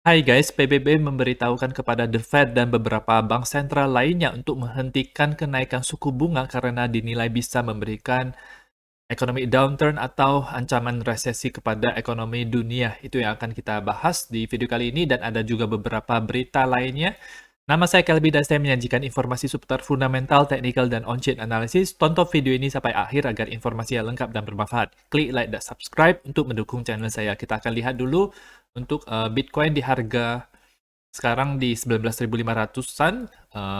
Hai guys, PBB memberitahukan kepada The Fed dan beberapa bank sentral lainnya untuk menghentikan kenaikan suku bunga karena dinilai bisa memberikan economic downturn atau ancaman resesi kepada ekonomi dunia. Itu yang akan kita bahas di video kali ini dan ada juga beberapa berita lainnya. Nama saya Kelby dan saya menyajikan informasi seputar fundamental, technical, dan on-chain analysis. Tonton video ini sampai akhir agar informasi yang lengkap dan bermanfaat. Klik like dan subscribe untuk mendukung channel saya. Kita akan lihat dulu untuk Bitcoin di harga sekarang di 19.500-an.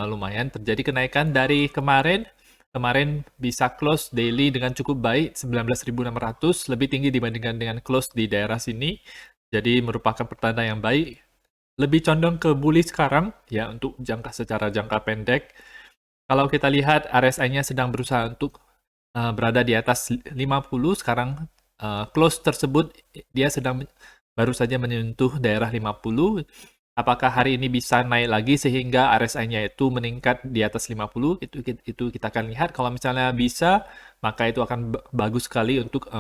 Lumayan terjadi kenaikan dari kemarin. Kemarin bisa close daily dengan cukup baik, 19.600, lebih tinggi dibandingkan dengan close di daerah sini. Jadi merupakan pertanda yang baik. Lebih condong ke bullish sekarang, ya untuk secara jangka pendek. Kalau kita lihat RSI-nya sedang berusaha untuk berada di atas 50, sekarang close tersebut dia sedang baru saja menyentuh daerah 50. Apakah hari ini bisa naik lagi sehingga RSI-nya itu meningkat di atas 50? Itu kita akan lihat. Kalau misalnya bisa, maka itu akan bagus sekali untuk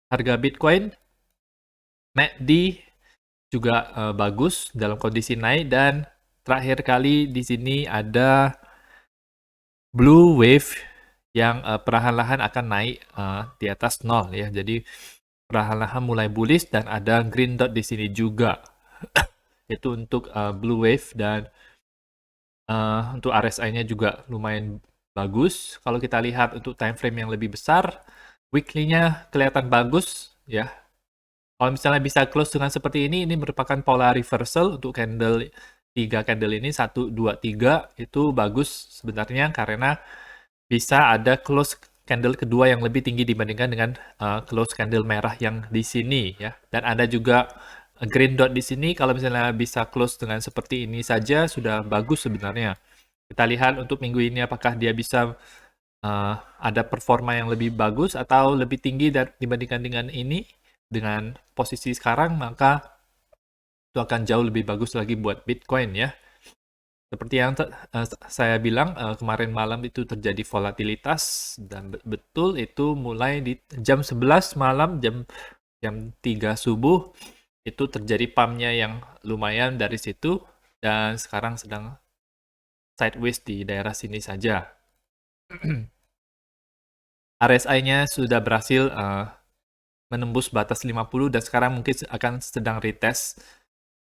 harga Bitcoin. MACD juga bagus dalam kondisi naik, dan terakhir kali di sini ada blue wave yang perlahan-lahan akan naik di atas 0 ya. Jadi perlahan-lahan mulai bullish dan ada green dot di sini juga. Itu untuk blue wave, dan untuk RSI-nya juga lumayan bagus. Kalau kita lihat untuk time frame yang lebih besar, weekly-nya kelihatan bagus ya. Kalau misalnya bisa close dengan seperti ini merupakan pola reversal untuk candle 3 candle ini, 1, 2, 3, itu bagus sebenarnya karena bisa ada close candle kedua yang lebih tinggi dibandingkan dengan close candle merah yang di sini ya. Dan ada juga green dot di sini. Kalau misalnya bisa close dengan seperti ini saja sudah bagus sebenarnya. Kita lihat untuk minggu ini apakah dia bisa ada performa yang lebih bagus atau lebih tinggi dibandingkan dengan ini. Dengan posisi sekarang, maka itu akan jauh lebih bagus lagi buat Bitcoin ya. Seperti yang saya bilang, kemarin malam itu terjadi volatilitas, dan betul itu mulai di jam 11 malam, jam 3 subuh, itu terjadi pump-nya yang lumayan dari situ, dan sekarang sedang sideways di daerah sini saja. RSI-nya sudah berhasil menembus batas 50 dan sekarang mungkin akan sedang retest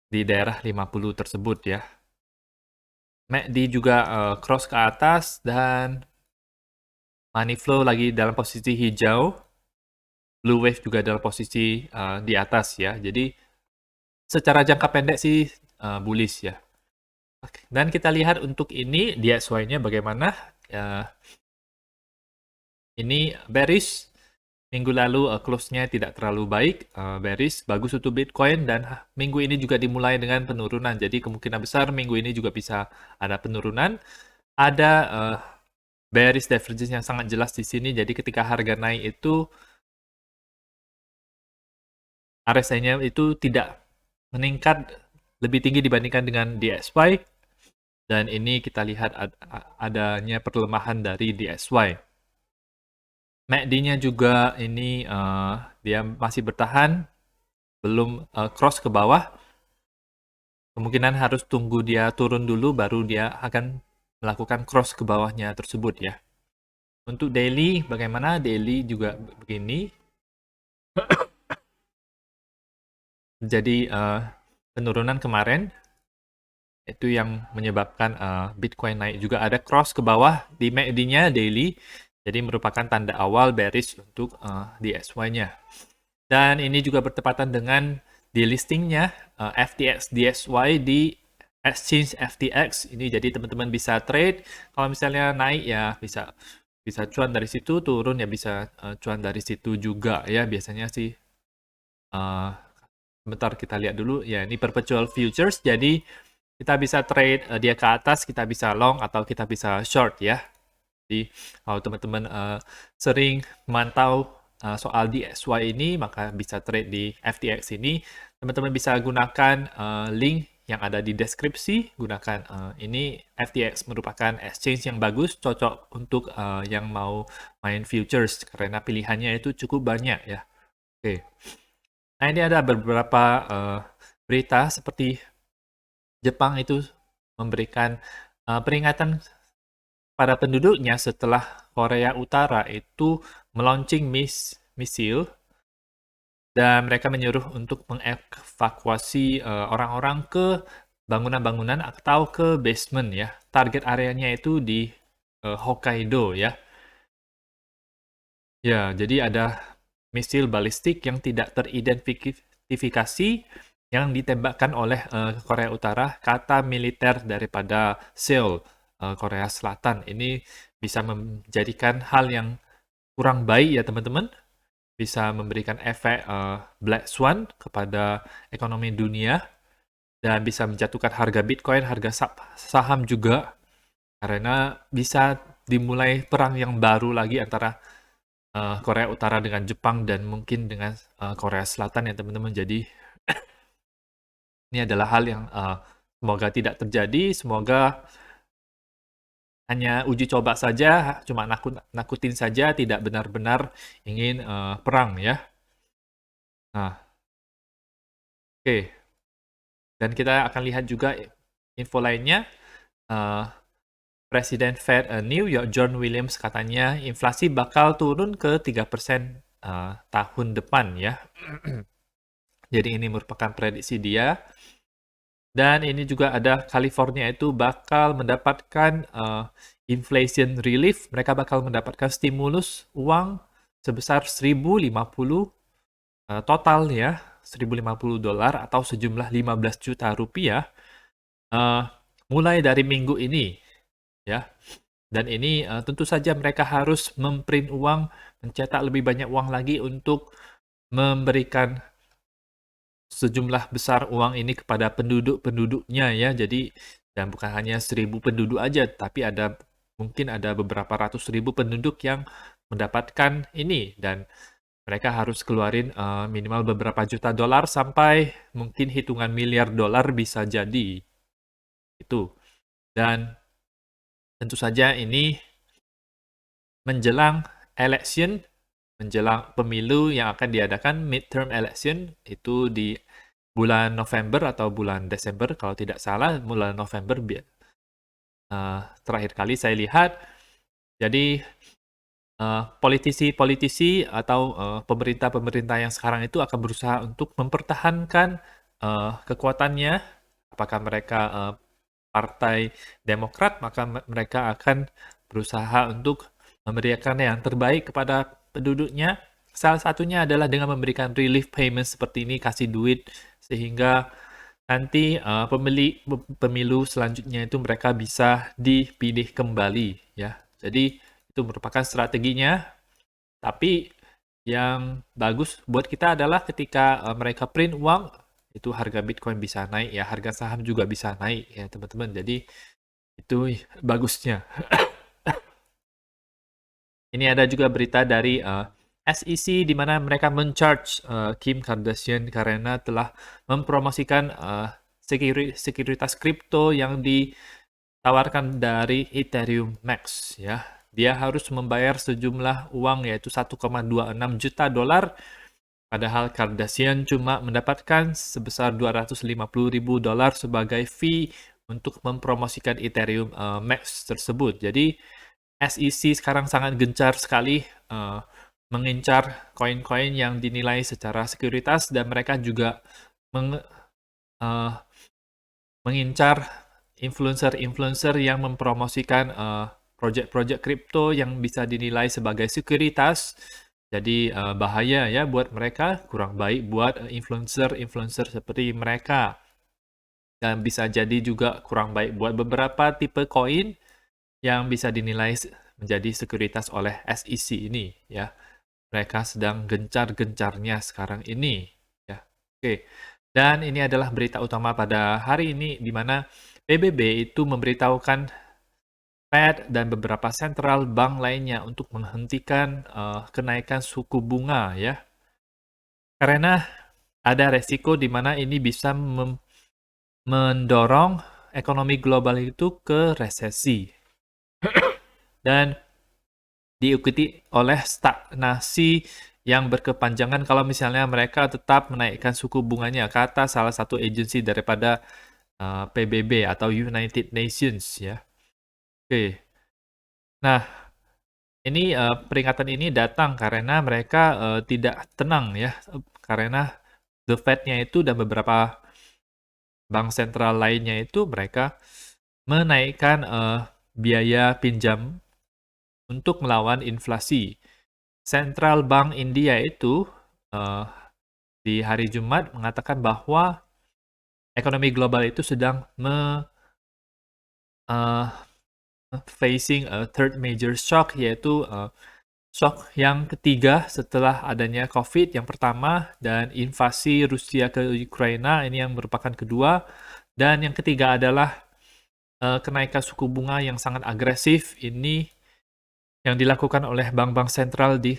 di daerah 50 tersebut ya. MACD juga cross ke atas dan money flow lagi dalam posisi hijau. Blue wave juga dalam posisi di atas ya. Jadi secara jangka pendek sih bullish ya. Dan kita lihat untuk ini DXY-nya bagaimana. Ini bearish. Minggu lalu close-nya tidak terlalu baik, bearish, bagus untuk Bitcoin, dan minggu ini juga dimulai dengan penurunan. Jadi kemungkinan besar minggu ini juga bisa ada penurunan. Ada bearish divergence yang sangat jelas di sini. Jadi ketika harga naik itu RSI-nya itu tidak meningkat lebih tinggi dibandingkan dengan DXY. Dan ini kita lihat adanya perlemahan dari DXY. MACD-nya juga ini dia masih bertahan, belum cross ke bawah. Kemungkinan harus tunggu dia turun dulu baru dia akan melakukan cross ke bawahnya tersebut ya. Untuk daily bagaimana? Daily juga begini. Jadi penurunan kemarin itu yang menyebabkan Bitcoin naik. Juga ada cross ke bawah di MACD-nya daily. Jadi merupakan tanda awal bearish untuk DXY-nya. Dan ini juga bertepatan dengan delistingnya FTX DXY di exchange FTX ini. Jadi teman-teman bisa trade. Kalau misalnya naik ya bisa cuan dari situ, turun ya bisa cuan dari situ juga ya. Biasanya sih sebentar kita lihat dulu ya, ini perpetual futures. Jadi kita bisa trade dia ke atas, kita bisa long atau kita bisa short ya. Jadi kalau teman-teman sering memantau soal DXY ini, maka bisa trade di FTX ini. Teman-teman bisa gunakan link yang ada di deskripsi. Gunakan ini. FTX merupakan exchange yang bagus, cocok untuk yang mau main futures karena pilihannya itu cukup banyak ya. Oke. Nah, ini ada beberapa berita seperti Jepang itu memberikan peringatan pada penduduknya setelah Korea Utara itu meluncing misil dan mereka menyuruh untuk mengevakuasi orang-orang ke bangunan-bangunan atau ke basement ya. Target areanya itu di Hokkaido ya. Ya, jadi ada misil balistik yang tidak teridentifikasi yang ditembakkan oleh Korea Utara, kata militer daripada Seoul, Korea Selatan. Ini bisa menjadikan hal yang kurang baik ya teman-teman, bisa memberikan efek Black Swan kepada ekonomi dunia dan bisa menjatuhkan harga Bitcoin, harga saham juga, karena bisa dimulai perang yang baru lagi antara Korea Utara dengan Jepang dan mungkin dengan Korea Selatan ya teman-teman. Jadi ini adalah hal yang semoga tidak terjadi, semoga hanya uji coba saja, cuma nakutin saja, tidak benar-benar ingin perang ya. Nah, oke. Dan kita akan lihat juga info lainnya. Presiden Fed New York John Williams katanya inflasi bakal turun ke 3% tahun depan ya. Jadi ini merupakan prediksi dia. Dan ini juga ada California itu bakal mendapatkan inflation relief. Mereka bakal mendapatkan stimulus uang sebesar 1.050 total ya, $1.050 atau sejumlah 15 juta rupiah mulai dari minggu ini ya. Dan ini tentu saja mereka harus memprint uang, mencetak lebih banyak uang lagi untuk memberikan sejumlah besar uang ini kepada penduduk-penduduknya ya. Jadi dan bukan hanya 1.000 penduduk aja, tapi mungkin ada beberapa ratus ribu penduduk yang mendapatkan ini dan mereka harus keluarin minimal beberapa juta dolar sampai mungkin hitungan miliar dolar bisa jadi itu. Dan tentu saja ini menjelang election, menjelang pemilu yang akan diadakan midterm election itu di bulan November atau bulan Desember kalau tidak salah, bulan November terakhir kali saya lihat. Jadi politisi-politisi atau pemerintah-pemerintah yang sekarang itu akan berusaha untuk mempertahankan kekuatannya. Apakah mereka Partai Demokrat, maka mereka akan berusaha untuk memberikan yang terbaik kepada penduduknya. Salah satunya adalah dengan memberikan relief payment seperti ini, kasih duit, sehingga nanti pemilu selanjutnya itu mereka bisa dipilih kembali ya. Jadi itu merupakan strateginya. Tapi yang bagus buat kita adalah ketika mereka print uang, itu harga Bitcoin bisa naik ya, harga saham juga bisa naik ya teman-teman. Jadi itu bagusnya. Ini ada juga berita dari SEC di mana mereka men-charge Kim Kardashian karena telah mempromosikan sekuritas kripto yang ditawarkan dari Ethereum Max ya. Dia harus membayar sejumlah uang yaitu 1,26 juta dolar, padahal Kardashian cuma mendapatkan sebesar 250.000 dolar sebagai fee untuk mempromosikan Ethereum Max tersebut. Jadi SEC sekarang sangat gencar sekali mengincar koin-koin yang dinilai secara sekuritas dan mereka juga mengincar influencer-influencer yang mempromosikan project-project kripto yang bisa dinilai sebagai sekuritas. Jadi bahaya ya buat mereka, kurang baik buat influencer-influencer seperti mereka. Dan bisa jadi juga kurang baik buat beberapa tipe koin yang bisa dinilai menjadi sekuritas oleh SEC ini ya. Mereka sedang gencar-gencarnya sekarang ini ya. Oke. Dan ini adalah berita utama pada hari ini di mana PBB itu memberitahukan Fed dan beberapa sentral bank lainnya untuk menghentikan kenaikan suku bunga ya. Karena ada resiko di mana ini bisa mendorong ekonomi global itu ke resesi. Dan diikuti oleh stagnasi yang berkepanjangan kalau misalnya mereka tetap menaikkan suku bunganya, kata salah satu agensi daripada PBB atau United Nations ya. Oke. Nah, ini peringatan ini datang karena mereka tidak tenang ya, karena The Fed-nya itu dan beberapa bank sentral lainnya itu mereka menaikkan biaya pinjam untuk melawan inflasi. Sentral Bank India itu eh, di hari Jumat mengatakan bahwa ekonomi global itu sedang eh, facing a third major shock, yaitu shock yang ketiga setelah adanya COVID yang pertama dan invasi Rusia ke Ukraina ini yang merupakan kedua, dan yang ketiga adalah kenaikan suku bunga yang sangat agresif ini yang dilakukan oleh bank-bank sentral di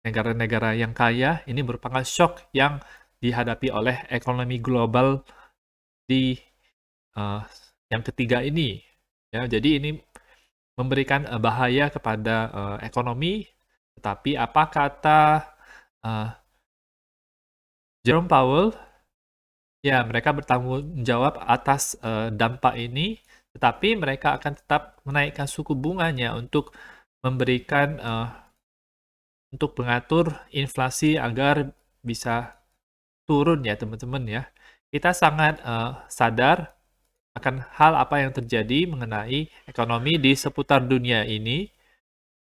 negara-negara yang kaya. Ini merupakan shock yang dihadapi oleh ekonomi global di yang ketiga ini. Ya, jadi ini memberikan bahaya kepada ekonomi. Tetapi apa kata Jerome Powell? Ya, mereka bertanggung jawab atas dampak ini, tetapi mereka akan tetap menaikkan suku bunganya untuk memberikan untuk mengatur inflasi agar bisa turun ya teman-teman ya. Kita sangat sadar akan hal apa yang terjadi mengenai ekonomi di seputar dunia ini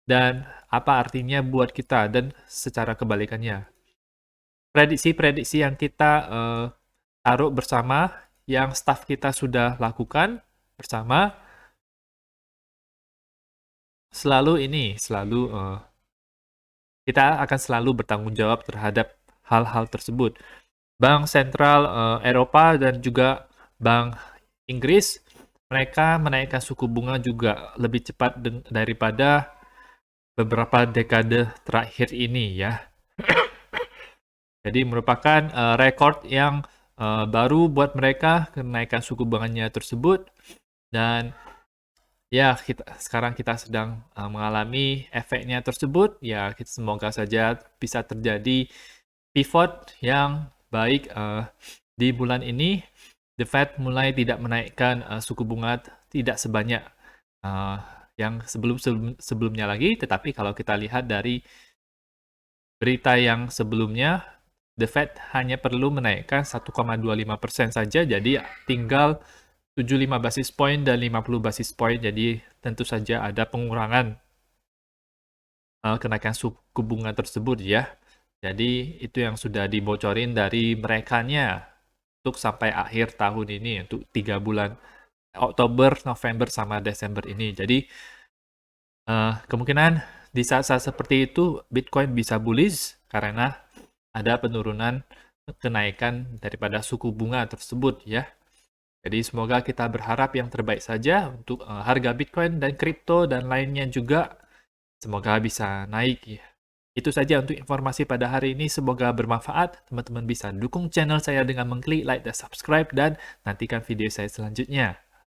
dan apa artinya buat kita dan secara kebalikannya. Prediksi-prediksi yang kita taruh bersama, yang staff kita sudah lakukan bersama, selalu kita akan selalu bertanggung jawab terhadap hal-hal tersebut. Bank Sentral Eropa dan juga Bank Inggris, mereka menaikkan suku bunga juga lebih cepat daripada beberapa dekade terakhir ini ya. Jadi merupakan rekor yang baru buat mereka kenaikan suku bunganya tersebut, dan ya sekarang kita sedang mengalami efeknya tersebut. Ya semoga saja bisa terjadi pivot yang baik di bulan ini. The Fed mulai tidak menaikkan suku bunga tidak sebanyak yang sebelumnya lagi, tetapi kalau kita lihat dari berita yang sebelumnya, The Fed hanya perlu menaikkan 1,25% saja, jadi tinggal 75 basis point dan 50 basis point, jadi tentu saja ada pengurangan kenaikan suku bunga tersebut ya. Jadi itu yang sudah dibocorin dari merekanya untuk sampai akhir tahun ini, untuk 3 bulan Oktober, November, sama Desember ini. Jadi kemungkinan di saat-saat seperti itu Bitcoin bisa bullish karena ada penurunan kenaikan daripada suku bunga tersebut ya. Jadi semoga kita berharap yang terbaik saja untuk harga Bitcoin dan kripto dan lainnya juga. Semoga bisa naik ya. Itu saja untuk informasi pada hari ini. Semoga bermanfaat. Teman-teman bisa dukung channel saya dengan mengklik like dan subscribe, dan nantikan video saya selanjutnya.